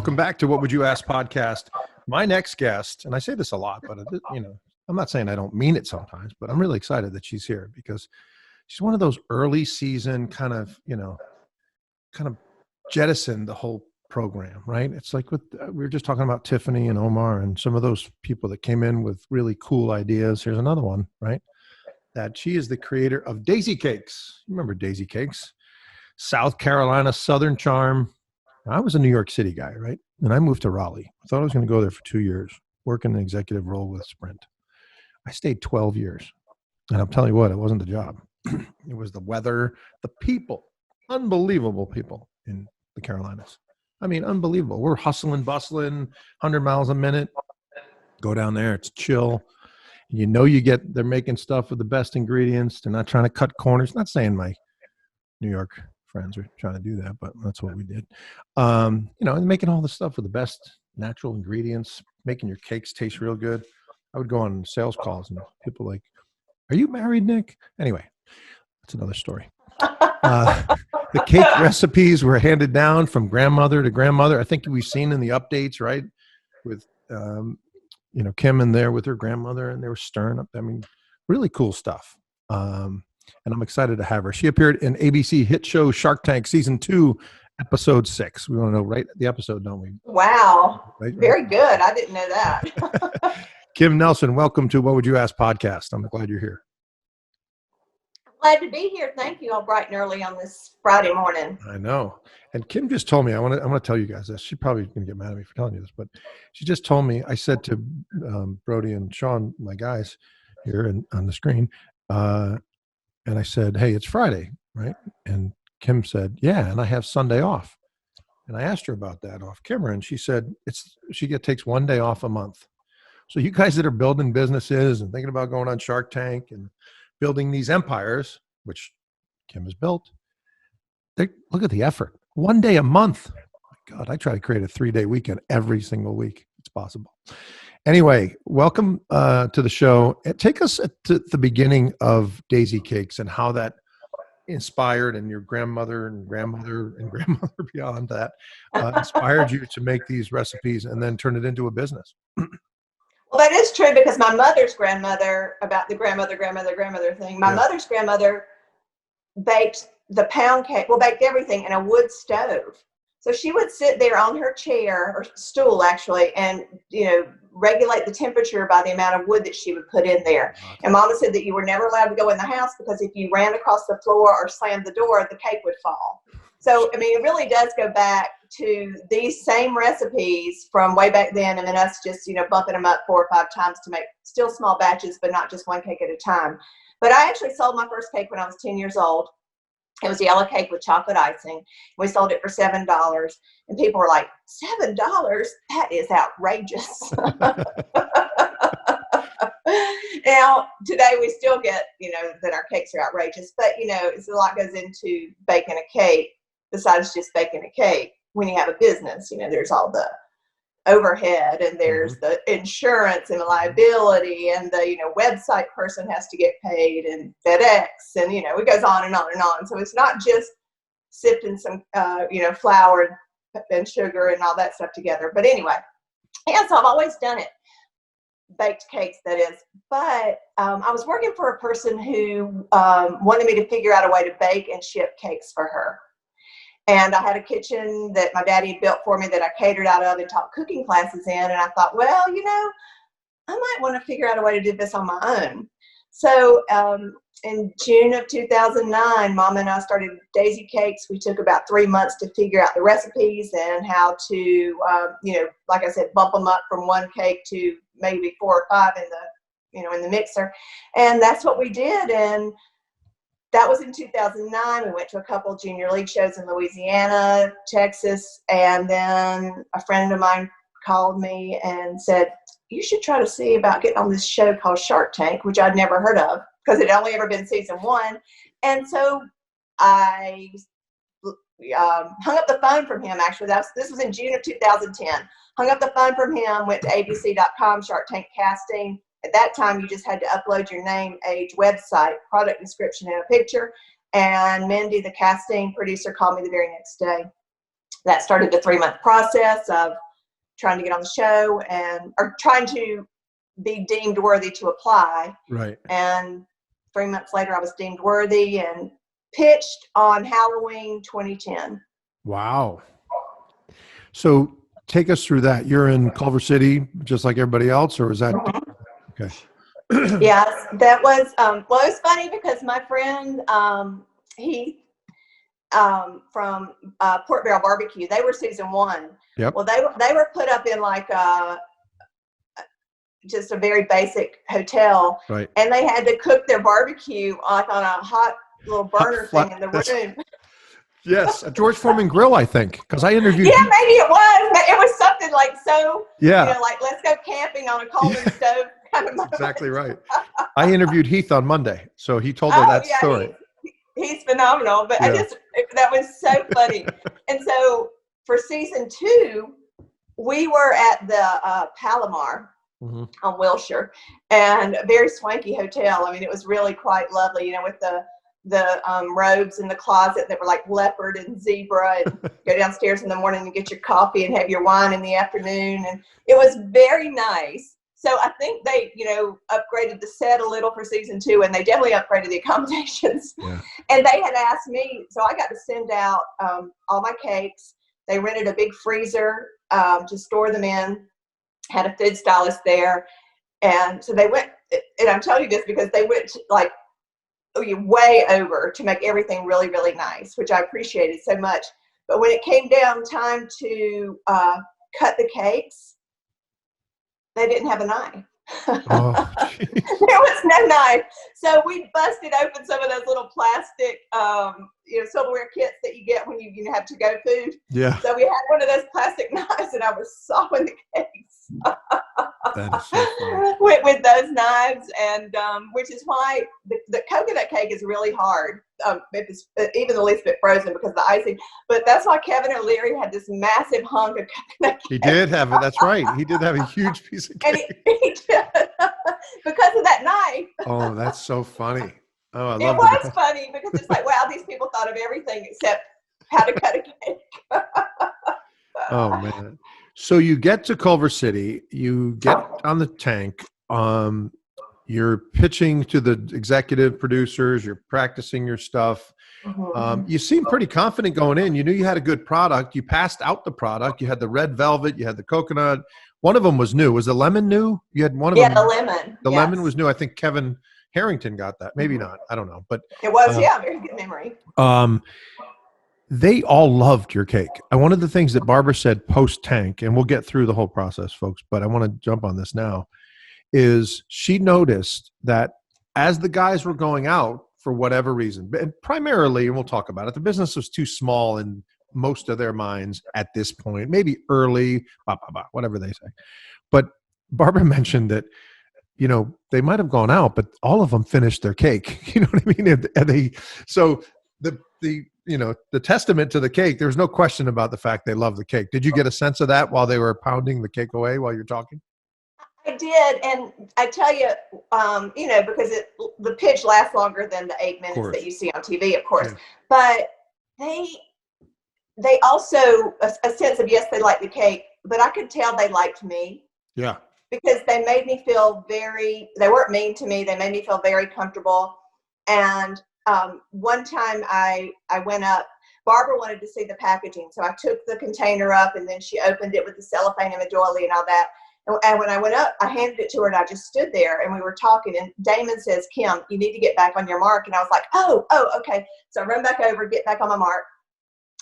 welcome back to What Would You Ask podcast. My next guest, and I say this a lot, but I'm not saying I don't mean it sometimes, but I'm really excited that she's here because she's one of those early season kind of jettison the whole program, right? It's like we were just talking about Tiffany and Omar and some of those people that came in with really cool ideas. Here's another one, right? That she is the creator of Daisy Cakes. Remember Daisy Cakes? South Carolina Southern Charm. I was a New York City guy, right? And I moved to Raleigh. I thought I was going to go there for 2 years, work in an executive role with Sprint. I stayed 12 years. And I'm telling you what, it wasn't the job. It was the weather, the people, unbelievable people in the Carolinas. I mean, unbelievable. We're hustling, bustling, 100 miles a minute. Go down there. It's chill. You know, they're making stuff with the best ingredients. They're not trying to cut corners. Not saying my New York friends are trying to do that, but that's what we did. And making all the stuff with the best natural ingredients, making your cakes taste real good. I would go on sales calls and people like, "Are you married, Nick?" Anyway, that's another story. The cake recipes were handed down from grandmother to grandmother. I think we've seen in the updates, right? With, Kim in there with her grandmother, and they were stirring up. I mean, really cool stuff. And I'm excited to have her. She appeared in ABC hit show Shark Tank Season 2, Episode 6. We want to know the episode, don't we? Wow. Right? Very good. I didn't know that. Kim Nelson, welcome to What Would You Ask podcast. I'm glad you're here. Glad to be here. Thank you. All bright and early on this Friday morning. I know. And Kim just told me, I want to tell you guys this. She's probably going to get mad at me for telling you this, but she just told me, I said to Brody and Sean, my guys here on the screen, and I said, "Hey, it's Friday, right?" And Kim said, "Yeah, and I have Sunday off." And I asked her about that off camera, and she said she takes one day off a month. So you guys that are building businesses and thinking about going on Shark Tank and building these empires, which Kim has built, look at the effort. One day a month. My God, I try to create a 3-day weekend every single week. It's possible. Anyway, welcome to the show. Take us to the beginning of Daisy Cakes and how that inspired, and your grandmother and grandmother and grandmother beyond that inspired you to make these recipes and then turn it into a business. Well, that is true because my mother's grandmother, about the grandmother thing, my mother's grandmother baked the pound cake, baked everything in a wood stove. So she would sit there on her chair or stool actually and, regulate the temperature by the amount of wood that she would put in there. And Mama said that you were never allowed to go in the house because if you ran across the floor or slammed the door, the cake would fall. So, I mean, it really does go back to these same recipes from way back then, and then us just, bumping them up 4 or 5 times to make still small batches, but not just one cake at a time. But I actually sold my first cake when I was 10 years old. It was a yellow cake with chocolate icing. We sold it for $7, and people were like, $7? That is outrageous. Now, today we still get, that our cakes are outrageous, but, it's a lot goes into baking a cake besides just baking a cake. When you have a business, there's all the overhead and there's the insurance and the liability and the, website person has to get paid and FedEx and, it goes on and on and on. So it's not just sifting some, flour and sugar and all that stuff together. But anyway, so I've always done it. Baked cakes, that is. But I was working for a person who wanted me to figure out a way to bake and ship cakes for her. And I had a kitchen that my daddy had built for me that I catered out of and taught cooking classes in. And I thought, well, I might want to figure out a way to do this on my own. So in June of 2009, Mom and I started Daisy Cakes. We took about 3 months to figure out the recipes and how to, like I said, bump them up from one cake to maybe 4 or 5 in the mixer. And that's what we did. And that was in 2009. We went to a couple junior league shows in Louisiana, Texas, and then a friend of mine called me and said, "You should try to see about getting on this show called Shark Tank," which I'd never heard of because it had only ever been season 1. And so I hung up the phone from him. Actually, this was in June of 2010. Hung up the phone from him, went to abc.com, Shark Tank casting. At that time, you just had to upload your name, age, website, product description, and a picture. And Mindy, the casting producer, called me the very next day that started the 3-month process of trying to get on the show or trying to be deemed worthy to apply. Right. And 3 months later, I was deemed worthy and pitched on Halloween 2010. Wow. So take us through that. You're in Culver City, just like everybody else, or is that okay? Yes, that was well, it was funny because my friend he from Port Barrel Barbecue, they were season 1. Yep. Well, they were put up in like just a very basic hotel, Right. and they had to cook their barbecue like on a hot little burner thing in the room. Yes, a George Foreman grill, I think, because I interviewed. Yeah, maybe it was. But it was something like so. Yeah. You know, like let's go camping on a Coleman stove kind of moment. Exactly right. I interviewed Heath on Monday, so he told her that story. He's phenomenal, but that was so funny. And so for season 2, we were at the Palomar on Wilshire, and a very swanky hotel. I mean, it was really quite lovely, you know, with the robes in the closet that were like leopard and zebra, and go downstairs in the morning and get your coffee and have your wine in the afternoon. And it was very nice. So I think they, you know, upgraded the set a little for season 2, and they definitely upgraded the accommodations. Yeah. And they had asked me, so I got to send out all my cakes. They rented a big freezer to store them in, had a food stylist there. And so they went, and I'm telling you this because they went like way over to make everything really, really nice, which I appreciated so much. But when it came down time to cut the cakes, they didn't have a knife. Oh, there was no knife. So we busted open some of those little plastic, silverware kits that you get when you have to-go food. Yeah. So we had one of those plastic knives, and I was sawing the cakes. That is so funny. with those knives, and which is why the coconut cake is really hard. If it's even the least bit frozen because of the icing. But that's why Kevin O'Leary had this massive hunk of coconut cake. He did have it. That's right. He did have a huge piece of cake. And he did, because of that knife. Oh, that's so funny. Oh, I love it. It was funny because it's like, wow, these people thought of everything except how to cut a cake. Oh man. So you get to Culver City, you get on the tank, you're pitching to the executive producers, you're practicing your stuff. You seem pretty confident going in. You knew you had a good product. You passed out the product. You had the red velvet, you had the coconut. One of them was new. Was the lemon new? You had one of them. Yeah, the lemon. The lemon was new. I think Kevin Harrington got that. Maybe not. I don't know. But it was, very good memory. They all loved your cake. And one of the things that Barbara said post-tank, and we'll get through the whole process, folks, but I want to jump on this now, is she noticed that as the guys were going out for whatever reason, and primarily, and we'll talk about it, the business was too small in most of their minds at this point, maybe early, whatever they say. But Barbara mentioned that, you know, they might have gone out, but all of them finished their cake. You know what I mean? So the testament to the cake, there's no question about the fact they love the cake. Did you get a sense of that while they were pounding the cake away while you're talking? I did, and I tell you, because the pitch lasts longer than the 8 minutes that you see on TV, of course. Yeah. But they also a sense of, yes, they liked the cake, but I could tell they liked me. Yeah. Because they made me feel they weren't mean to me. They made me feel very comfortable. And one time I went up, Barbara wanted to see the packaging. So I took the container up, and then she opened it with the cellophane and the doily and all that. And when I went up, I handed it to her, and I just stood there, and we were talking. And Damon says, "Kim, you need to get back on your mark." And I was like, oh, okay. So I run back over, get back on my mark,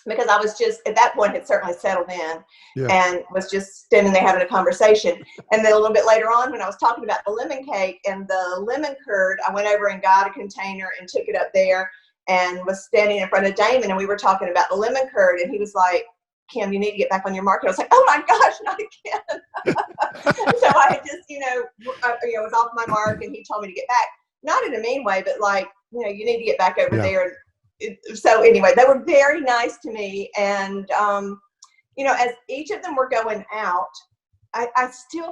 because I was just, at that point, had certainly settled in and was just standing there having a conversation. And then a little bit later on, when I was talking about the lemon cake and the lemon curd, I went over and got a container and took it up there and was standing in front of Damon, and we were talking about the lemon curd, and he was like, "Kim, you need to get back on your mark." And I was like, "Oh my gosh, not again." So I had just, was off my mark, and he told me to get back. Not in a mean way, but like, you need to get back over there. So anyway, they were very nice to me. And, as each of them were going out, I still,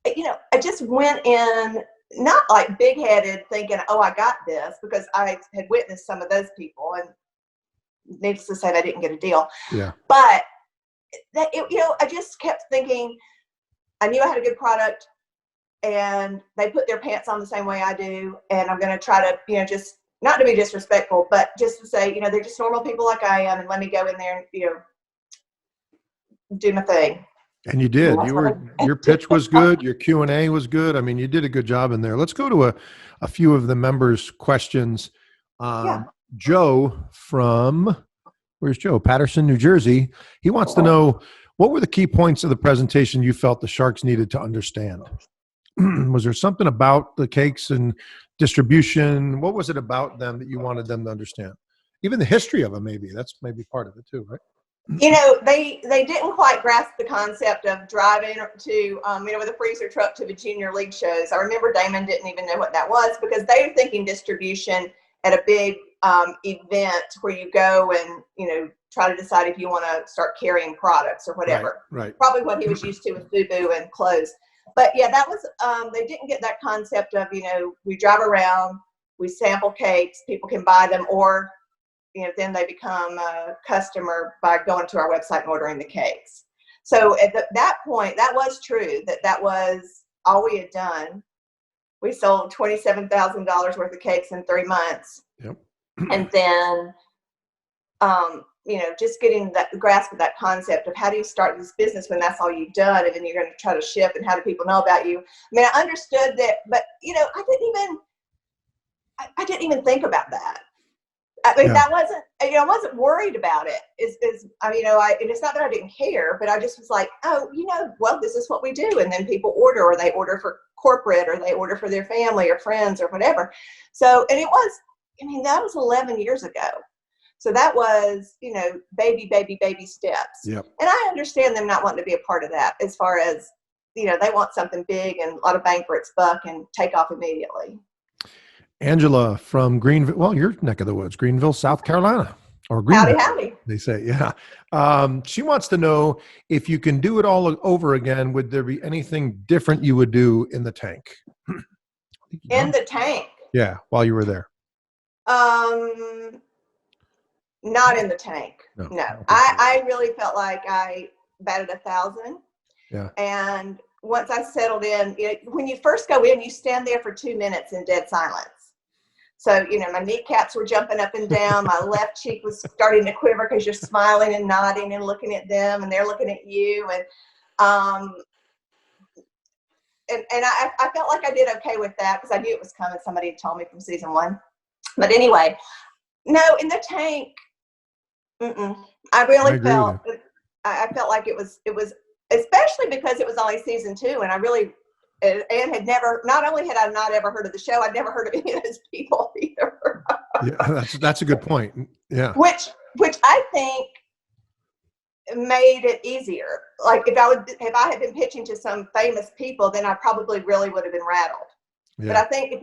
I just went in, not like big-headed thinking, oh, I got this, because I had witnessed some of those people. And needless to say, they didn't get a deal. Yeah. But I just kept thinking, I knew I had a good product, and they put their pants on the same way I do. And I'm going to try to, just not to be disrespectful, but just to say, they're just normal people like I am, and let me go in there and, do my thing. And you did. Your pitch was good. Your Q&A was good. I mean, you did a good job in there. Let's go to a few of the members' questions. Joe where's Joe? Patterson, New Jersey. He wants to know, what were the key points of the presentation you felt the Sharks needed to understand? Was there something about the cakes and distribution? What was it about them that you wanted them to understand? Even the history of them, maybe. That's maybe part of it too, right? They didn't quite grasp the concept of driving to, with a freezer truck to the junior league shows. I remember Damon didn't even know what that was, because they were thinking distribution at a big event where you go and, try to decide if you want to start carrying products or whatever. Right. Probably what he was used to with FUBU and clothes. But yeah, that was, they didn't get that concept of, we drive around, we sample cakes, people can buy them, or then they become a customer by going to our website and ordering the cakes. So at that point, that was true, that was all we had done. We sold $27,000 worth of cakes in 3 months. Yep. And then, just getting the grasp of that concept of how do you start this business when that's all you've done, and then you're going to try to ship, and how do people know about you? I mean, I understood that, but, I didn't even think about that. I mean, that wasn't, I wasn't worried about it. And it's not that I didn't care, but I just was like, this is what we do. And then people order, or they order for corporate, or they order for their family or friends or whatever. So, and that was 11 years ago. So that was, baby steps. Yep. And I understand them not wanting to be a part of that, as far as, they want something big and a lot of bang for its buck and take off immediately. Angela from Greenville, well, your neck of the woods, Greenville, South Carolina, or Greenville, Howdy. They say, yeah. She wants to know, if you can do it all over again, would there be anything different you would do in the tank? In the tank? Yeah, while you were there. Not in the tank. No. I really felt like I batted 1,000. Yeah. And once I settled in, when you first go in, you stand there for 2 minutes in dead silence. So, my kneecaps were jumping up and down. My left cheek was starting to quiver, because you're smiling and nodding and looking at them, and they're looking at you. And I felt like I did okay with that, because I knew it was coming. Somebody had told me from season 1. But anyway, no, in the tank, I really felt like it was, especially because it was only season 2, and Ann had never, not only had I not ever heard of the show, I'd never heard of any of those people either. Yeah, that's a good point. Yeah. Which I think made it easier. Like if I had been pitching to some famous people, then I probably really would have been rattled. Yeah. But I think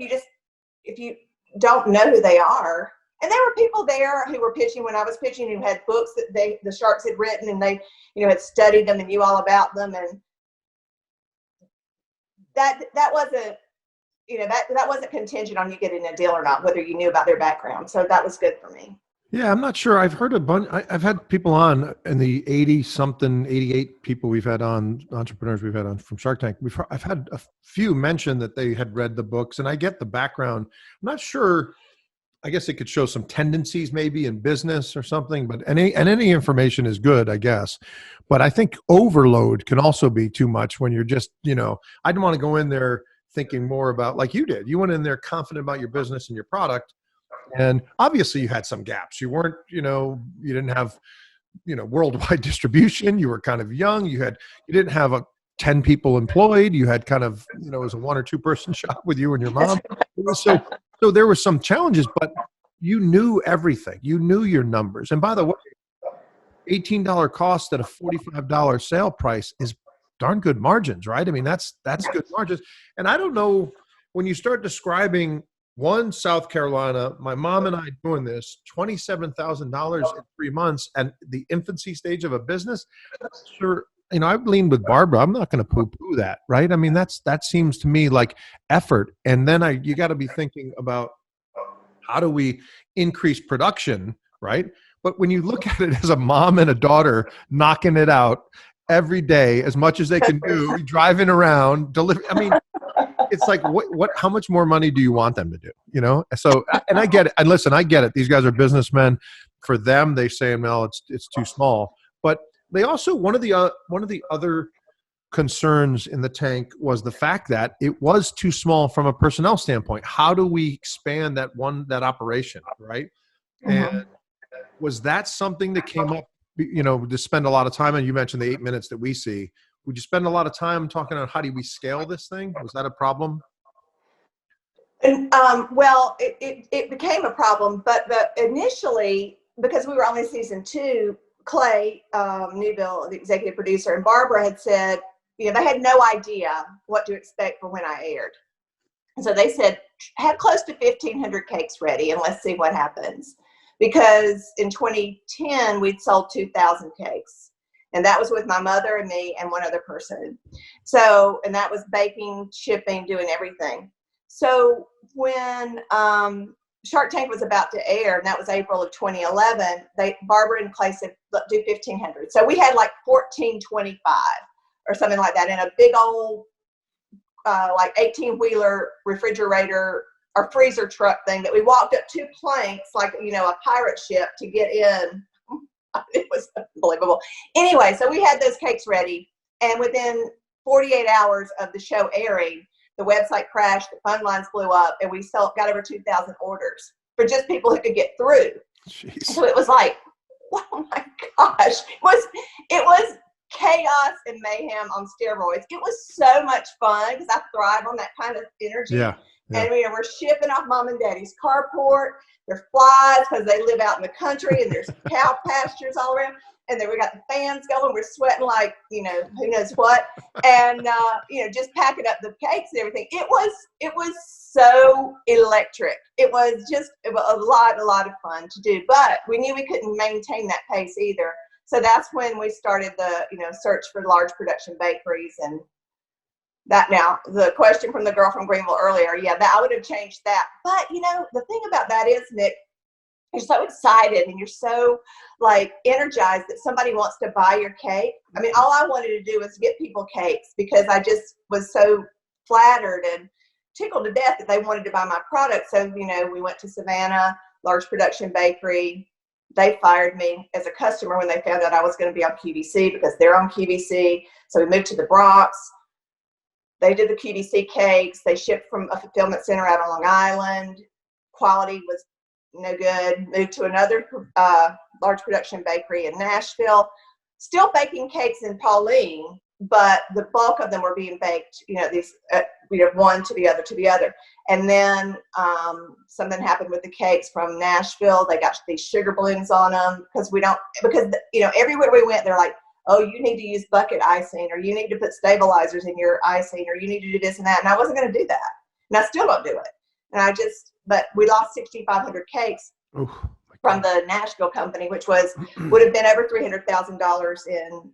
if you don't know who they are, and there were people there who were pitching when I was pitching, who had books that the Sharks had written, and they, had studied them and knew all about them. And that wasn't, that wasn't contingent on you getting a deal or not, whether you knew about their background. So that was good for me. Yeah, I'm not sure. I've heard a bunch. I've had people on in the 88 people we've had on, entrepreneurs we've had on from Shark Tank. I've had a few mention that they had read the books, and I get the background. I'm not sure. I guess it could show some tendencies maybe in business or something, but any information is good, I guess. But I think overload can also be too much when you're just, I don't want to go in there thinking more about, like you did. You went in there confident about your business and your product. And obviously you had some gaps. You weren't, you didn't have, worldwide distribution. You were kind of young. You didn't have 10 people employed. You had kind of, it was a 1 or 2 person shop with you and your mom. So there were some challenges, but you knew everything. You knew your numbers. And by the way, $18 cost at a $45 sale price is darn good margins, right? I mean, that's good margins. And I don't know, when you start describing South Carolina, my mom and I doing this, $27,000 in 3 months, and the infancy stage of a business, sure. I've leaned with Barbara. I'm not going to poo-poo that, right? I mean, that seems to me like effort. And then you got to be thinking about, how do we increase production, right? But when you look at it as a mom and a daughter knocking it out every day, as much as they can do, driving around, I mean, it's like, how much more money do you want them to do? You know? So, and I get it. And listen, I get it. These guys are businessmen. For them, they say, well, it's too small. But they also, one of the other concerns in the tank was the fact that it was too small from a personnel standpoint. How do we expand that operation, right? And was that something that came up, to spend a lot of time? And you mentioned the 8 minutes that we see. Would you spend a lot of time talking on how do we scale this thing? Was that a problem? And, well, it became a problem, but initially, because we were only season 2, Clay Newbill, the executive producer, and Barbara had said, they had no idea what to expect for when I aired. And so they said, have close to 1,500 cakes ready and let's see what happens. Because in 2010, we'd sold 2,000 cakes. And that was with my mother and me and one other person. So, and that was baking, shipping, doing everything. So when Shark Tank was about to air, and that was April of 2011, Barbara and Clay said, look, do 1,500. So we had like 1,425 or something like that in a big old, like 18-wheeler refrigerator or freezer truck thing that we walked up 2 planks, like, a pirate ship to get in. It was unbelievable. Anyway, so we had those cakes ready. And within 48 hours of the show airing, the website crashed, the phone lines blew up, and we got over 2,000 orders for just people who could get through. Jeez. So it was like, oh my gosh. It was chaos and mayhem on steroids. It was so much fun because I thrive on that kind of energy. Yeah. And we're shipping off mom and daddy's carport. There's flies because they live out in the country, and there's cow pastures all around. And then we got the fans going. We're sweating like, who knows what. And, just packing up the cakes and everything. It was so electric. It was a lot of fun to do. But we knew we couldn't maintain that pace either. So that's when we started the, search for large production bakeries. And that, now, the question from the girl from Greenville earlier, that I would have changed that. But, the thing about that is, Nick, you're so excited and you're so energized that somebody wants to buy your cake. I mean, all I wanted to do was get people cakes because I just was so flattered and tickled to death that they wanted to buy my product. So, we went to Savannah, large production bakery. They fired me as a customer when they found out I was going to be on QVC because they're on QVC. So we moved to the Bronx. They did the QVC cakes. They shipped from a fulfillment center out on Long Island. Quality was no good. Moved to another large production bakery in Nashville. Still baking cakes in Pauline, but the bulk of them were being baked, these, one to the other. And then something happened with the cakes from Nashville. They got these sugar balloons on them because everywhere we went, they're like, oh, you need to use bucket icing, or you need to put stabilizers in your icing, or you need to do this and that. And I wasn't going to do that. And I still don't do it. And but we lost 6,500 cakes from the Nashville company, which would have been over $300,000 in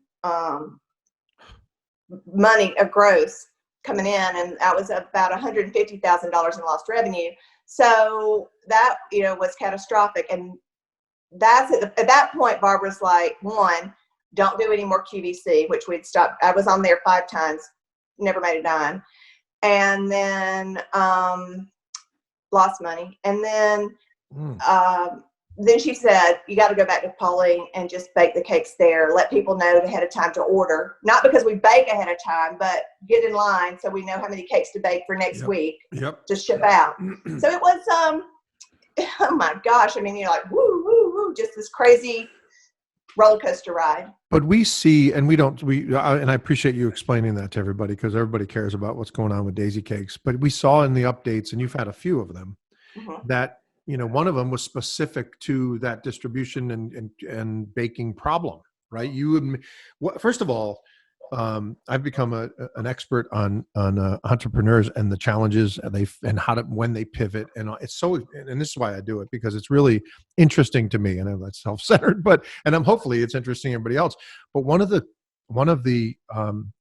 money of gross coming in. And that was about $150,000 in lost revenue. So that, was catastrophic. And that's at that point, Barbara's like, one, don't do any more QVC, which we'd stopped. I was on there 5 times, never made a dime. And then lost money. And then she said, you got to go back to Pauline and just bake the cakes there. Let people know ahead of time to order. Not because we bake ahead of time, but get in line so we know how many cakes to bake for next week to ship out. So it was, oh my gosh. I mean, you're like, woo, woo, woo, just this crazy roller coaster ride. But we see, and and I appreciate you explaining that to everybody because everybody cares about what's going on with Daisy Cakes. But we saw in the updates, and you've had a few of them, that, one of them was specific to that distribution and baking problem, right? First of all, I've become an expert on entrepreneurs and the challenges and when they pivot, and it's so, and this is why I do it, because it's really interesting to me, and I'm not self-centered, and hopefully it's interesting to everybody else. But one of the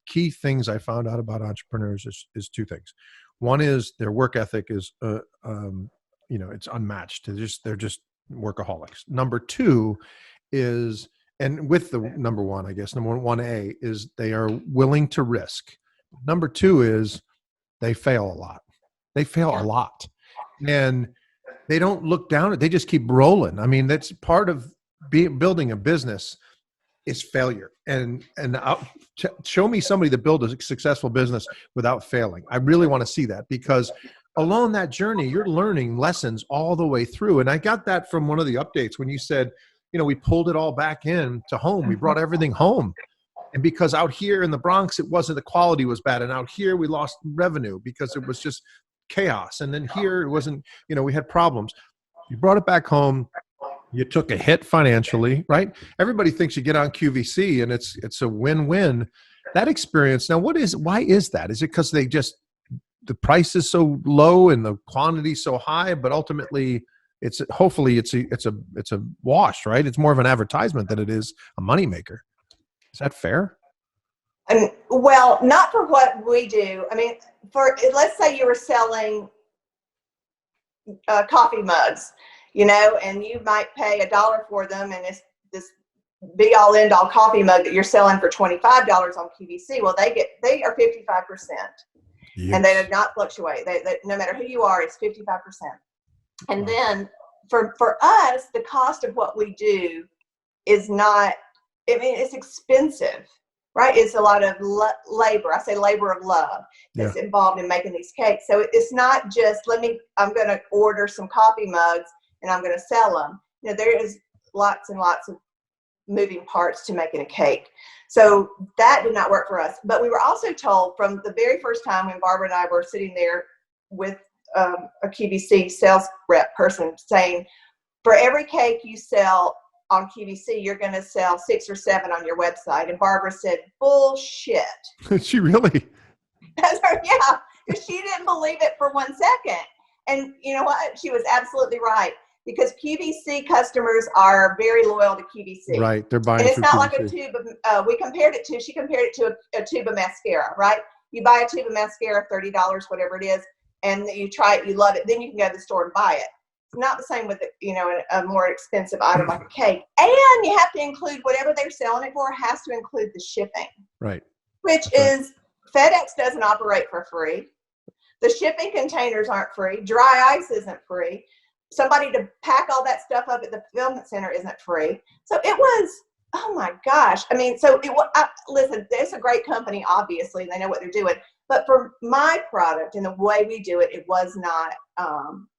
key things I found out about entrepreneurs is 2 things. One is their work ethic is it's unmatched. They're just workaholics. Number two is, and with the number one, I guess, number 1A is they are willing to risk. Number two is they fail a lot. They fail a lot. And they don't look down at, they just keep rolling. I mean, that's part of building a business is failure. And show me somebody that built a successful business without failing. I really want to see that, because along that journey, you're learning lessons all the way through. And I got that from one of the updates when you said, we pulled it all back in to home. We brought everything home. And because out here in the Bronx, it wasn't, the quality was bad. And out here we lost revenue because it was just chaos. And then here it wasn't, we had problems. You brought it back home. You took a hit financially, right? Everybody thinks you get on QVC and it's a win-win. That experience. Now, why is that? Is it because the price is so low and the quantity so high, but ultimately hopefully it's a wash, right? It's more of an advertisement than it is a moneymaker. Is that fair? Well, not for what we do. I mean, let's say you were selling coffee mugs, and you might pay $1 for them, and it's this be all end all coffee mug that you're selling for $25 on QVC. Well, they are 55%, yes. And they do not fluctuate. They no matter who you are, it's 55%. And then for us, the cost of what we do is not. I mean, it's expensive, right? It's a lot of labor. I say labor of love that's involved in making these cakes. So it's not just, I'm going to order some coffee mugs and I'm going to sell them. There is lots and lots of moving parts to making a cake. So that did not work for us. But we were also told from the very first time when Barbara and I were sitting there with a QVC sales rep person saying, for every cake you sell on QVC, you're going to sell 6 or 7 on your website. And Barbara said, bullshit. She really? Yeah, because she didn't believe it for 1 second. And you know what? She was absolutely right, because QVC customers are very loyal to QVC. Right, they're buying. And it's not QVC. like a tube of, she compared it to a tube of mascara, right? You buy a tube of mascara, $30, whatever it is, and you try it, you love it, then you can go to the store and buy it. Not the same with a more expensive item like a cake. And you have to include whatever they're selling it for has to include the shipping. Right. Which is FedEx doesn't operate for free. The shipping containers aren't free. Dry ice isn't free. Somebody to pack all that stuff up at the fulfillment center isn't free. So it was, oh my gosh. I mean, listen, it's a great company, obviously, and they know what they're doing. But for my product and the way we do it, it was not,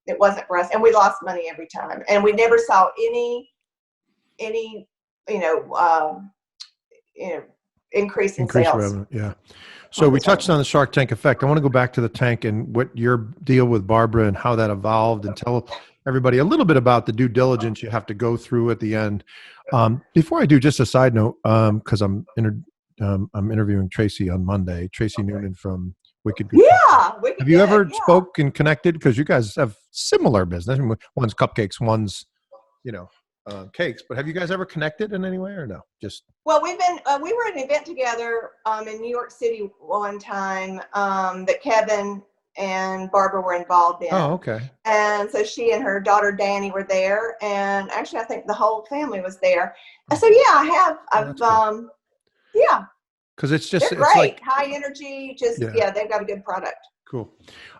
it wasn't for us. And we lost money every time. And we never saw any increase in sales. Revenue, yeah. So we touched on the Shark Tank effect. I want to go back to the tank and what your deal with Barbara and how that evolved, and tell everybody a little bit about the due diligence you have to go through at the end. Before I do, just a side note, because I'm interviewing Tracy on Monday, Tracy Noonan from Wicked Good. Yeah. Have you ever spoke and connected? Because you guys have similar business. One's cupcakes, one's, cakes. But have you guys ever connected in any way or no? Well, we were at an event together in New York City one time that Kevin and Barbara were involved in. Oh, okay. And so she and her daughter Danny were there, and actually I think the whole family was there. So yeah, I have. Cool. Yeah. Because it's just, they're it's great, like high energy. They've got a good product. Cool.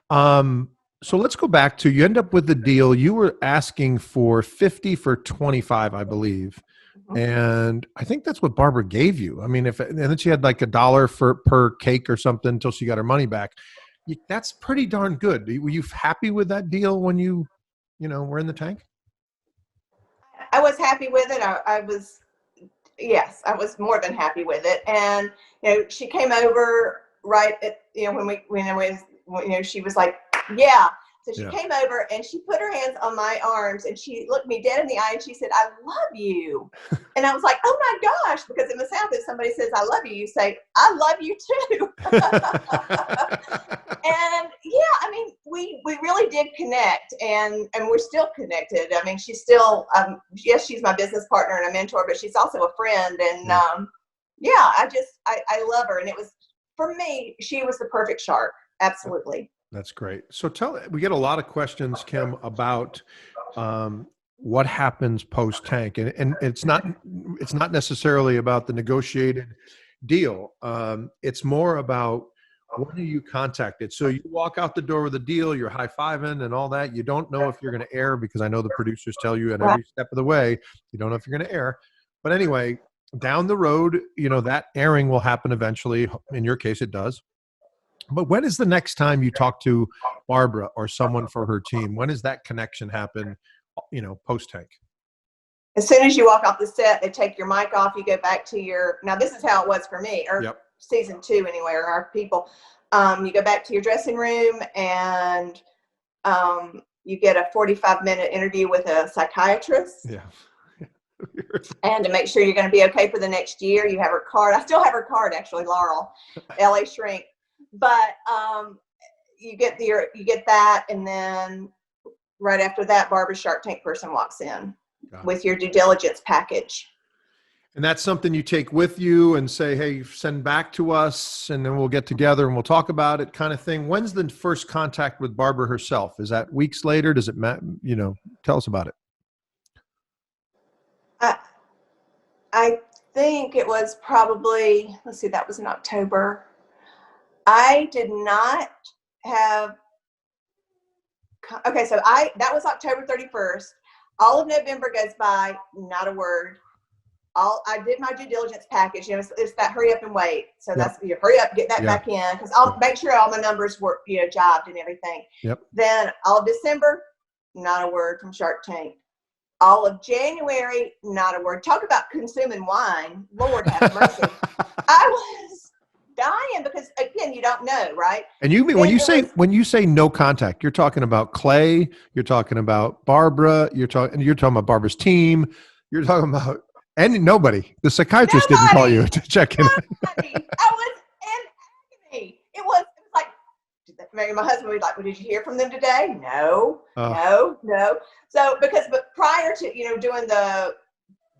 So let's go back to, you end up with the deal. You were asking for 50 for 25, I believe. Mm-hmm. And I think that's what Barbara gave you. I mean, and then she had like $1 per cake or something until she got her money back. That's pretty darn good. Were you happy with that deal when you were in the tank? I was happy with it. Yes, I was more than happy with it. And, she came over right at, when she was like, yeah. So she came over and she put her hands on my arms and she looked me dead in the eye and she said, I love you. And I was like, oh my gosh, because in the South, if somebody says, I love you, you say, I love you too. And yeah, I mean, we really did connect, and we're still connected. I mean, she's still, yes, she's my business partner and a mentor, but she's also a friend. And I love her. And it was, for me, she was the perfect shark. Absolutely. That's great. So we get a lot of questions, Kim, about what happens post tank, and it's not necessarily about the negotiated deal. It's more about when are you contacted. So you walk out the door with a deal, you're high-fiving and all that. You don't know if you're going to air, because I know the producers tell you at Right. every step of the way, you don't know if you're going to air. But anyway, down the road, that airing will happen eventually. In your case, it does. But when is the next time you talk to Barbara or someone for her team? When does that connection happen, post tank? As soon as you walk off the set, they take your mic off. You go back to now this is how it was for me, or Yep. season 2 anyway, or our people. You go back to your dressing room, and you get a 45-minute interview with a psychiatrist. Yeah. And to make sure you're going to be okay for the next year, you have her card. I still have her card, actually, Laurel, LA Shrink. But you get that, and then right after that, Barbara's Shark Tank person walks in with your due diligence package. And that's something you take with you and say, hey, send back to us, and then we'll get together and we'll talk about it, kind of thing. When's the first contact with Barbara herself? Is that weeks later? Does it tell us about it? I think it was probably, let's see, that was in October. I did not have, okay, so that was October 31st. All of November goes by, not a word. I did my due diligence package. It's that hurry up and wait. So that's, you hurry up, get that back in, because I'll make sure all my numbers were, jobbed and everything. Yep. Then all of December, not a word from Shark Tank. All of January, not a word. Talk about consuming wine. Lord have mercy. I was dying because, again, you don't know, right? And when you say no contact, you're talking about Clay, you're talking about Barbara, you're talking about Barbara's team, you're talking about nobody. The psychiatrist didn't call you to check in. Nobody. I was in agony. It was like, my husband was like, well, did you hear from them today? No. So but prior to, doing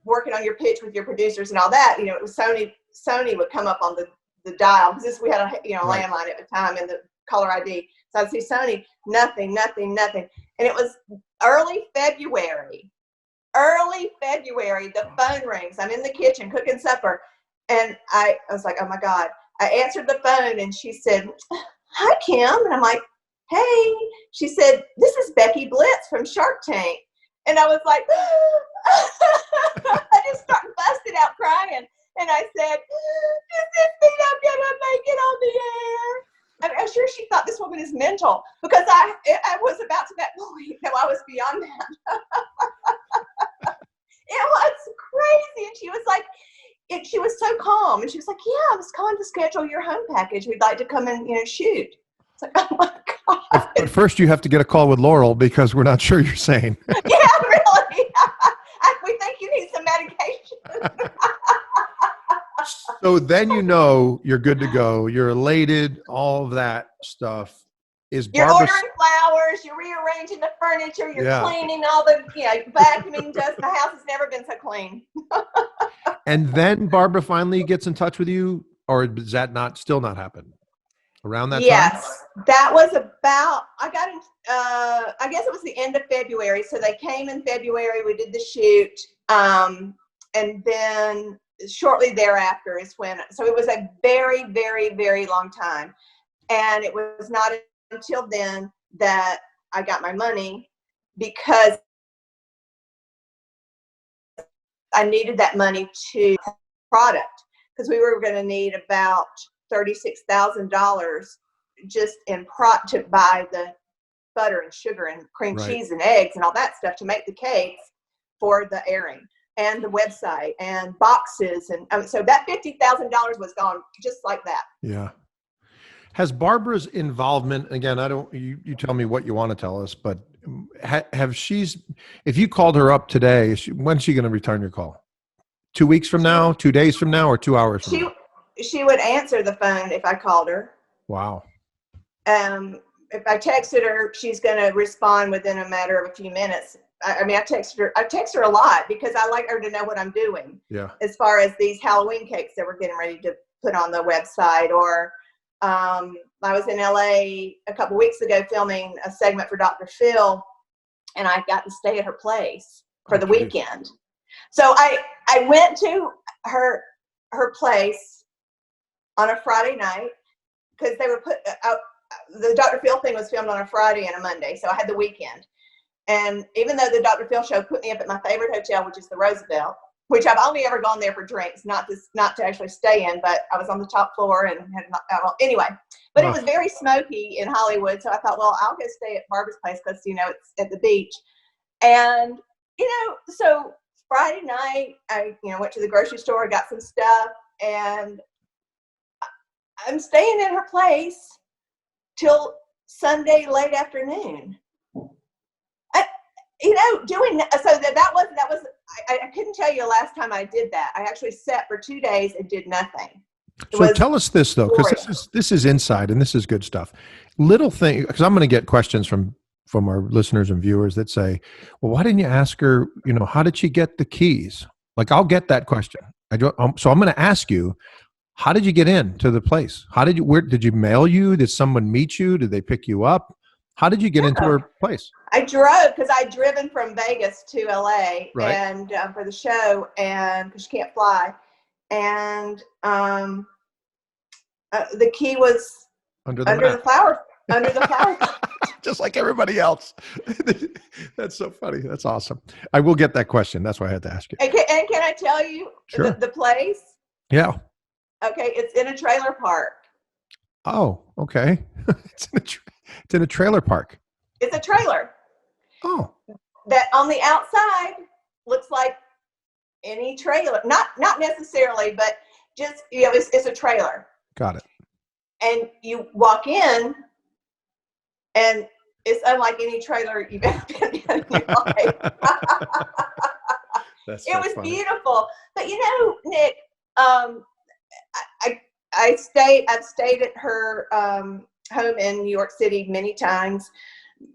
working on your pitch with your producers and all that, it was Sony would come up on the dial, because we had a landline at the time in the caller ID. So I'd see Sony, nothing. And it was early February, the phone rings. I'm in the kitchen cooking supper. And I was like, oh my God. I answered the phone, and she said, hi, Kim. And I'm like, hey. She said, this is Becky Blitz from Shark Tank. And I was like, I just started busting out crying. And I said, does this mean I'm going to make it on the air? I'm sure she thought this woman is mental, because I was about to that point. No, I was beyond that. It was crazy. And she was like, she was so calm. And she was like, yeah, I was calling to schedule your home package. We'd like to come and, shoot. It's like, oh my God. But first you have to get a call with Laurel, because we're not sure you're sane. Yeah, really. We think you need some medication. So then you're good to go. You're elated. All of that stuff. You're ordering flowers. You're rearranging the furniture. You're cleaning all the, vacuuming dust. The house has never been so clean. And then Barbara finally gets in touch with you, or does that still not happen around that time? Yes, that was about, I guess it was the end of February. So they came in February. We did the shoot. And then shortly thereafter is so it was a very, very, very long time. And it was not until then that I got my money, because I needed that money to product, because we were going to need about $36,000 just to buy the butter and sugar and cream cheese and eggs and all that stuff to make the cakes for the airing, and the website and boxes. And so that $50,000 was gone just like that. Yeah. Has Barbara's involvement, again, you tell me what you want to tell us, but if you called her up today, when's she going to return your call? 2 weeks from now, 2 days from now, or 2 hours from now? She would answer the phone if I called her. Wow. If I texted her, she's going to respond within a matter of a few minutes. I text her a lot, because I like her to know what I'm doing. Yeah. As far as these Halloween cakes that we're getting ready to put on the website, or I was in LA a couple weeks ago filming a segment for Dr. Phil, and I got to stay at her place. for the weekend. So I went to her place on a Friday night because they were the Dr. Phil thing was filmed on a Friday and a Monday, so I had the weekend. And even though the Dr. Phil show put me up at my favorite hotel, which is the Roosevelt, which I've only ever gone there for drinks, not to actually stay in, but I was on the top floor and anyway. But it was very smoky in Hollywood, so I thought, well, I'll go stay at Barbara's place because it's at the beach. And so Friday night, I went to the grocery store, got some stuff, and I'm staying in her place till Sunday late afternoon. I couldn't tell you the last time I did that. I actually sat for 2 days and did nothing. So tell us this though, because this is inside and this is good stuff. Little thing, because I'm going to get questions from our listeners and viewers that say, well, why didn't you ask her, how did she get the keys? Like, I'll get that question. So I'm going to ask you, how did you get into the place? Where did you mail you? Did someone meet you? Did they pick you up? How did you get into her place? I drove because I'd driven from Vegas to LA and for the show, and because she can't fly, and the key was under the flower just like everybody else. That's so funny. That's awesome. I will get that question. That's why I had to ask you. And can I tell you the place? Yeah. Okay, it's in a trailer park. Oh, okay. It's in a trailer park. It's a trailer. Oh. That on the outside looks like any trailer. Not necessarily, but just it's a trailer. Got it. And you walk in, and it's unlike any trailer you've ever been in your life. It was funny. Beautiful. But Nick, I've stayed at her home in New York City many times.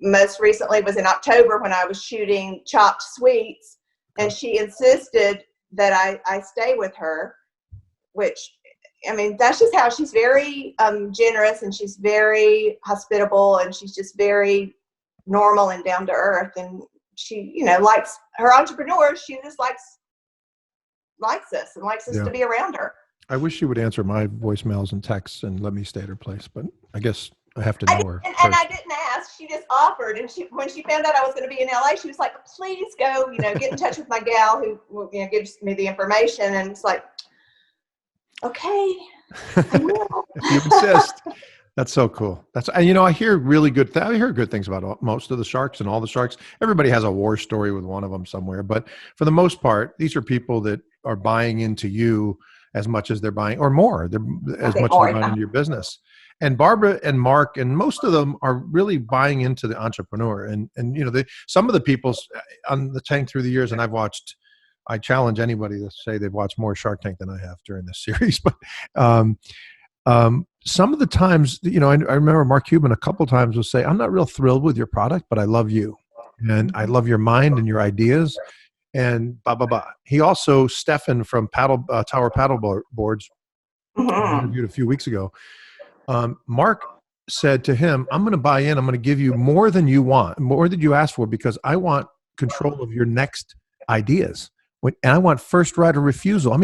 Most recently was in October when I was shooting Chopped Sweets, and she insisted that I stay with her, which, that's just how she's very generous, and she's very hospitable, and she's just very normal and down to earth. And she, likes her entrepreneurs. She just likes us and likes us to be around her. I wish she would answer my voicemails and texts and let me stay at her place, but I guess I have to know her. And I didn't ask. She just offered. And when she found out I was going to be in LA, she was like, please go, get in touch with my gal who, gives me the information. And it's like, okay, I will. You insist. That's so cool. I hear really good. I hear good things about most of the sharks and all the sharks. Everybody has a war story with one of them somewhere, but for the most part, these are people that are buying into you as much as they're buying, or more. They're as much as they're buying into your business. And Barbara and Mark and most of them are really buying into the entrepreneur. And some of the people on the tank through the years, and I challenge anybody to say they've watched more Shark Tank than I have during this series. But some of the times, I remember Mark Cuban a couple times will say, I'm not real thrilled with your product, but I love you. And I love your mind and your ideas. And blah, blah, blah. He also, Stefan from Tower Paddle Boards, interviewed a few weeks ago. Mark said to him, I'm going to buy in. I'm going to give you more than you want, more than you asked for, because I want control of your next ideas. And I want first right of refusal.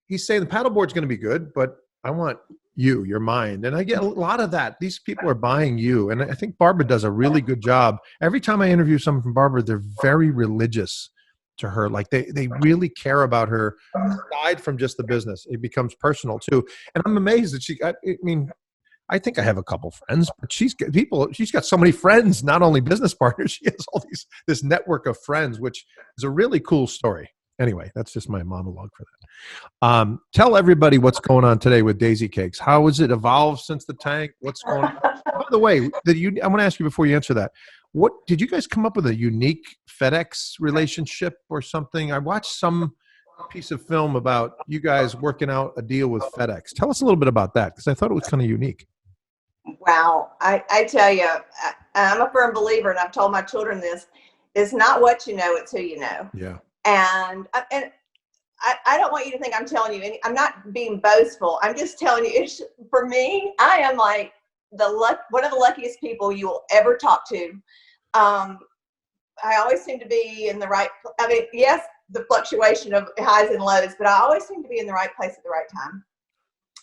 He's saying the paddleboard's going to be good, but I want your mind. And I get a lot of that. These people are buying you. And I think Barbara does a really good job. Every time I interview someone from Barbara, they're very religious to her. Like they really care about her aside from just the business. It becomes personal too. And I'm amazed that I think I have a couple friends, but she's got so many friends, not only business partners. She has this network of friends, which is a really cool story. Anyway, that's just my monologue for that. Tell everybody what's going on today with Daisy Cakes. How has it evolved since the tank? What's going on? By the way, I want to ask you before you answer that. What did you guys come up with a unique FedEx relationship or something? I watched some piece of film about you guys working out a deal with FedEx. Tell us a little bit about that, because I thought it was kind of unique. Wow. I tell you, I'm a firm believer, and I've told my children this, it's not what you know, it's who you know. Yeah. And I don't want you to think I'm telling you I'm not being boastful. I'm just telling you, for me, I am like one of the luckiest people you will ever talk to. I always seem to be in the right, I mean, yes, the fluctuation of highs and lows, but I always seem to be in the right place at the right time.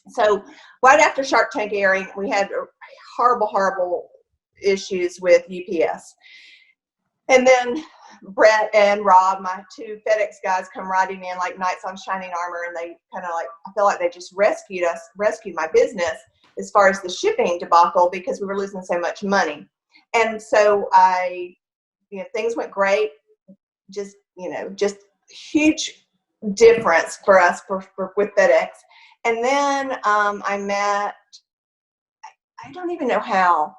So right after Shark Tank airing, we had horrible issues with UPS. And then Brett and Rob, my two FedEx guys, come riding in like knights on shining armor, and they kind of like, I feel like they just rescued my business as far as the shipping debacle, because we were losing so much money. And so things went great. Just huge difference for us with FedEx. And then I met, I don't even know how,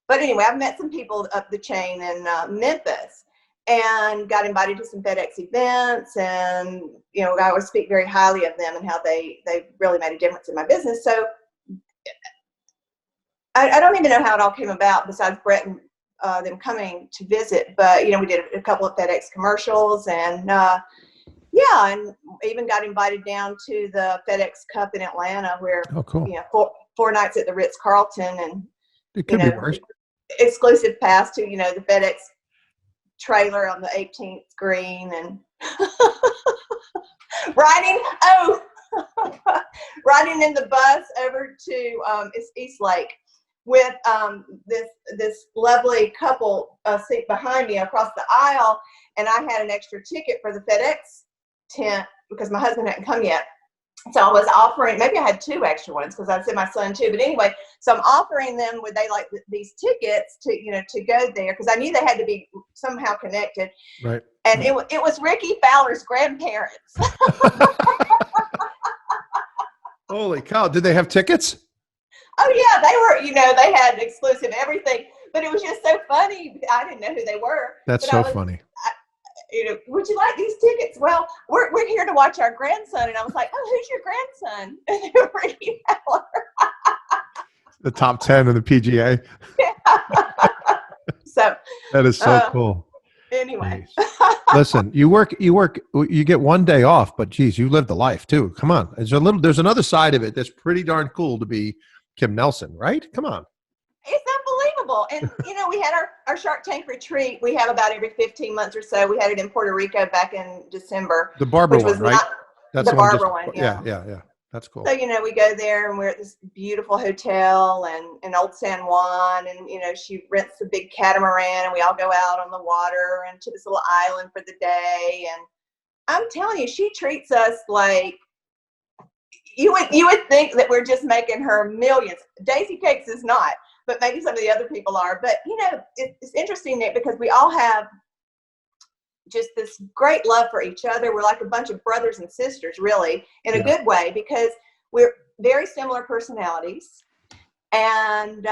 but anyway, I've met some people up the chain in Memphis, and got invited to some FedEx events, and I always speak very highly of them and how they really made a difference in my business. So I don't even know how it all came about, besides Brett and them coming to visit. But we did a couple of FedEx commercials, and and even got invited down to the FedEx Cup in Atlanta, where cool. Four nights at the Ritz-Carlton, and it could be worse. Exclusive pass to the FedEx trailer on the 18th green, and riding in the bus over to East Lake with this lovely couple seat behind me across the aisle, and I had an extra ticket for the FedEx tent because my husband hadn't come yet. So I was offering, maybe I had two extra ones because I said my son too, but anyway, so I'm offering them, would they like these tickets to to go there, because I knew they had to be somehow connected. Right. And it was Ricky Fowler's grandparents. Holy cow! Did they have tickets? Oh yeah, they were. They had exclusive everything, but it was just so funny. I didn't know who they were. That's so funny. Would you like these tickets? Well, we're here to watch our grandson. And I was like, oh, who's your grandson? And they were Ricky Fowler. The top 10 of the PGA. So that is so cool. Anyway, listen, you get one day off, but geez, you lived the life too. Come on. There's another side of it that's pretty darn cool to be Kim Nelson, right? Come on. It's unbelievable. And, we had our Shark Tank retreat. We have about every 15 months or so. We had it in Puerto Rico back in December. The Barbara one, right? That's the Barbara one. Yeah. That's cool. So, we go there, and we're at this beautiful hotel in Old San Juan. And, she rents a big catamaran, and we all go out on the water and to this little island for the day. And I'm telling you, she treats us like, you would think that we're just making her millions. Daisy Cakes is not, but maybe some of the other people are. But, it's interesting, Nick, because we all have just this great love for each other. We're like a bunch of brothers and sisters, really, in a good way, because we're very similar personalities, and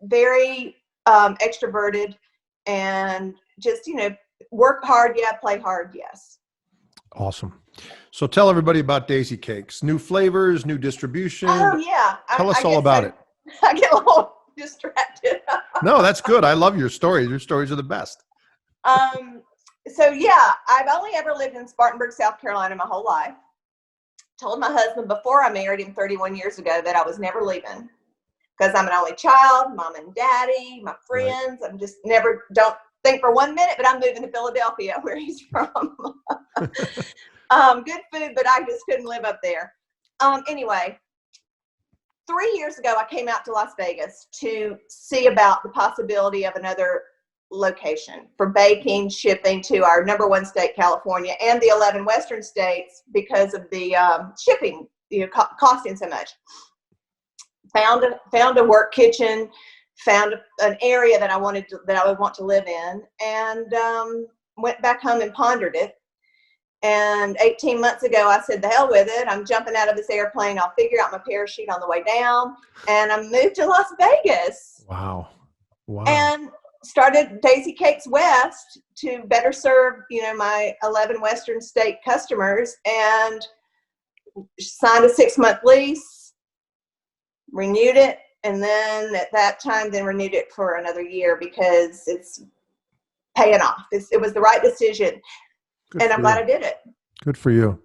very extroverted, and just, work hard, play hard, yes. Awesome. So tell everybody about Daisy Cakes. New flavors, new distribution. Oh, yeah. Tell us all about it. I get a little distracted. No, that's good. I love your stories. Your stories are the best. So yeah, I've only ever lived in Spartanburg, South Carolina my whole life. Told my husband before I married him 31 years ago that I was never leaving, because I'm an only child, mom and daddy, my friends. Right. I'm just don't think for 1 minute, but I'm moving to Philadelphia, where he's from. Good food, but I just couldn't live up there. Anyway, 3 years ago, I came out to Las Vegas to see about the possibility of another location for baking, shipping to our number one state, California, and the 11 Western states, because of the shipping, costing so much. Found a work kitchen, found an area that I would want to live in, and went back home and pondered it. And 18 months ago, I said, the hell with it. I'm jumping out of this airplane. I'll figure out my parachute on the way down. And I moved to Las Vegas. Wow. And started Daisy Cakes West to better serve, my 11 Western state customers, and signed a 6-month lease, renewed it. And then at that time, renewed it for another year, because it's paying off. It was the right decision. And I'm glad I did it. Good for you.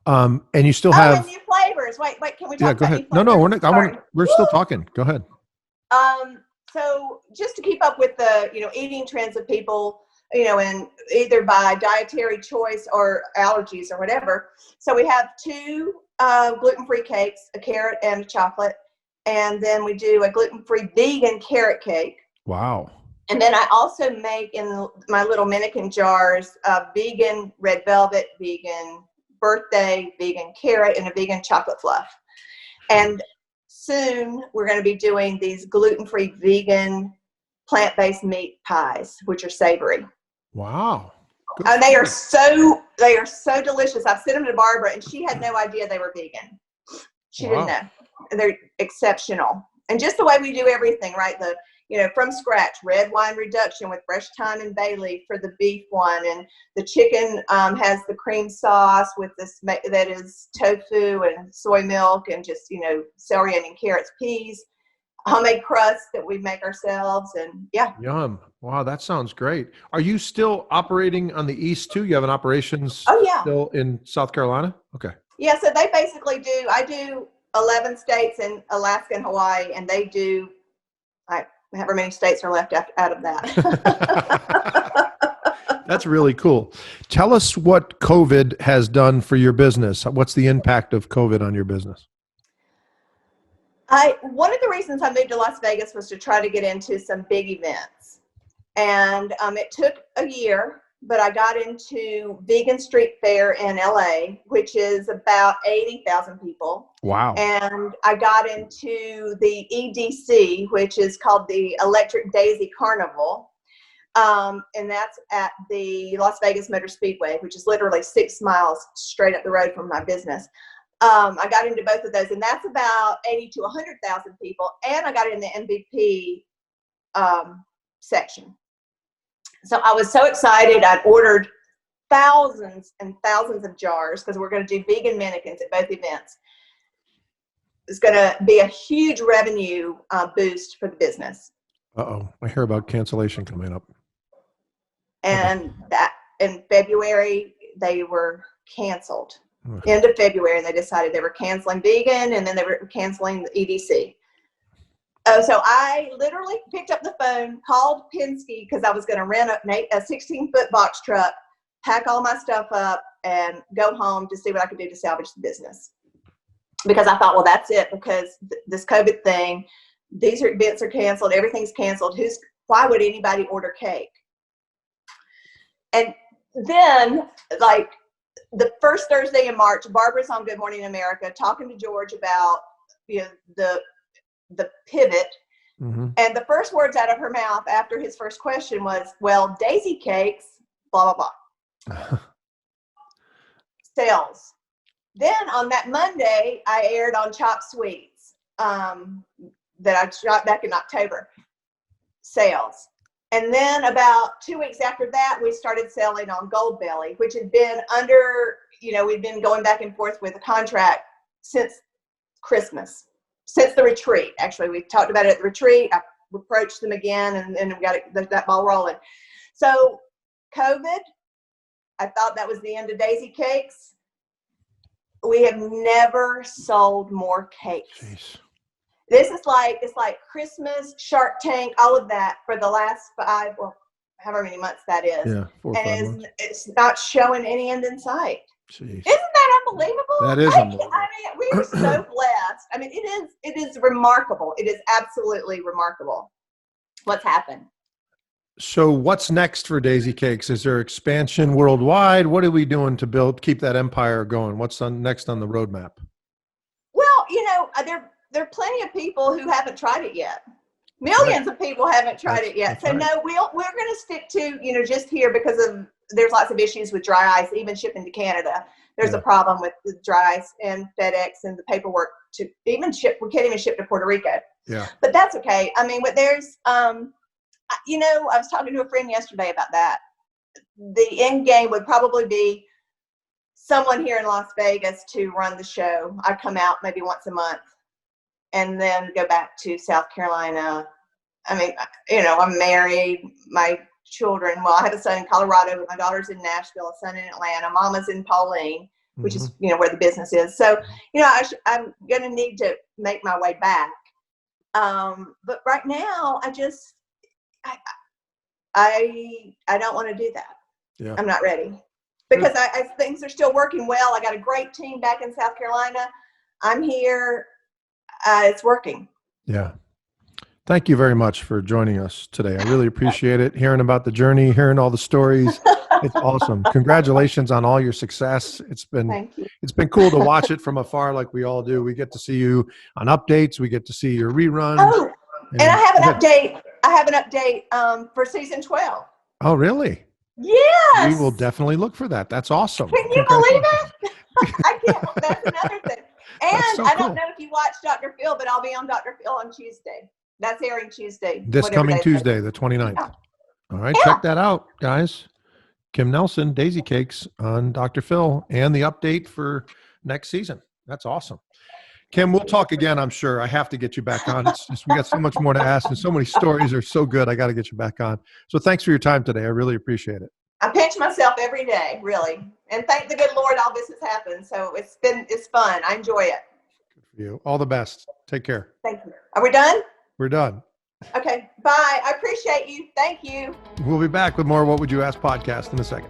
And you still have and new flavors. Wait, can we talk about go ahead. New flavors? No, we're not. We're still talking. Go ahead. So just to keep up with the, eating trends of people, and either by dietary choice or allergies or whatever. So we have 2 gluten-free cakes, a carrot and a chocolate. And then we do a gluten-free vegan carrot cake. Wow. And then I also make in my little mannequin jars vegan red velvet, vegan birthday, vegan carrot, and a vegan chocolate fluff. And soon we're going to be doing these gluten-free vegan plant-based meat pies, which are savory. Wow. And they are so delicious. I've sent them to Barbara, and she had no idea they were vegan. She didn't know. And they're exceptional. And just the way we do everything, right? From scratch, red wine reduction with fresh thyme and bay leaf for the beef one. And the chicken has the cream sauce with this that is tofu and soy milk and just, celery, onion, carrots, peas, homemade crust that we make ourselves. And yeah. Yum. Wow. That sounds great. Are you still operating on the East too? You have an operations still in South Carolina? Okay. Yeah. So they basically I do 11 states in Alaska and Hawaii, and they do, however many states are left out of that. That's really cool. Tell us what COVID has done for your business. What's the impact of COVID on your business? One of the reasons I moved to Las Vegas was to try to get into some big events. And it took a year, but I got into Vegan Street Fair in LA, which is about 80,000 people. Wow. And I got into the EDC, which is called the Electric Daisy Carnival. And that's at the Las Vegas Motor Speedway, which is literally 6 miles straight up the road from my business. I got into both of those, and that's about 80 to 100,000 people. And I got in the MVP section. So I was so excited. I'd ordered thousands and thousands of jars because we're going to do vegan mannequins at both events. It's going to be a huge revenue boost for the business. Uh-oh. I hear about cancellation coming up. And that in February, they were canceled. End of February, they decided they were canceling vegan, and then they were canceling the EDC. So I literally picked up the phone, called Penske because I was going to rent a 16-foot box truck, pack all my stuff up, and go home to see what I could do to salvage the business. Because I thought, well, that's it, because this COVID thing, these events are canceled, everything's canceled. Why would anybody order cake? And then, like, the first Thursday in March, Barbara's on Good Morning America talking to George about the pivot. Mm-hmm. And the first words out of her mouth after his first question was, well, Daisy Cakes, blah, blah, blah. Sales. Then on that Monday, I aired on Chop Sweets that I shot back in October. Sales. And then about 2 weeks after that, we started selling on Gold Belly, which had been under, we'd been going back and forth with a contract since Christmas, since the retreat. Actually, we talked about it at the retreat. I approached them again, and then we got that ball rolling. So COVID, I thought that was the end of Daisy Cakes. We have never sold more cakes. Jeez. This is it's like Christmas, Shark Tank, all of that for the last however many months that is. Yeah, 4 or 5 months. It's not showing any end in sight. Jeez. Isn't that unbelievable? That is unbelievable. I mean, we are so blessed. I mean, it is remarkable. It is absolutely remarkable what's happened. So what's next for Daisy Cakes? Is there expansion worldwide? What are we doing to keep that empire going? What's next on the roadmap? Well, there are plenty of people who haven't tried it yet. Millions of people haven't tried it yet. So no, we're going to stick to, just here because there's lots of issues with dry ice, even shipping to Canada. There's a problem with the dry ice and FedEx and the paperwork to even ship. We can't even ship to Puerto Rico. Yeah. But that's okay. I mean, but there's, I was talking to a friend yesterday about that. The end game would probably be someone here in Las Vegas to run the show. I come out maybe once a month and then go back to South Carolina. I mean, I'm married, my children, well, I have a son in Colorado, but my daughter's in Nashville, a son in Atlanta, mama's in Pauline, which is, where the business is. So, I'm going to need to make my way back. But right now, I don't want to do that. Yeah. I'm not ready because things are still working well. I got a great team back in South Carolina. I'm here. It's working. Yeah. Thank you very much for joining us today. I really appreciate it. Hearing about the journey, hearing all the stories. It's awesome. Congratulations on all your success. Thank you. It's been cool to watch it from afar like we all do. We get to see you on updates. We get to see your reruns. Oh, and I have an update. I have an update for season 12. Oh, really? Yes. We will definitely look for that. That's awesome. Can you believe it? I can't. That's another thing. And so I cool. don't know if you watch Dr. Phil, but I'll be on Dr. Phil on Tuesday. That's airing Tuesday. This coming Tuesday, the 29th. Yeah. All right. Check that out, guys. Kim Nelson, Daisy Cakes on Dr. Phil, and the update for next season. That's awesome. Kim, we'll talk again, I'm sure. I have to get you back on. It's just, we got so much more to ask, and so many stories are so good. I got to get you back on. So thanks for your time today. I really appreciate it. I pinch myself every day, really. And thank the good Lord all this has happened. So it's fun. I enjoy it. Good for you. All the best. Take care. Thank you. Are we done? We're done. Okay. Bye. I appreciate you. Thank you. We'll be back with more What Would You Ask podcast in a second.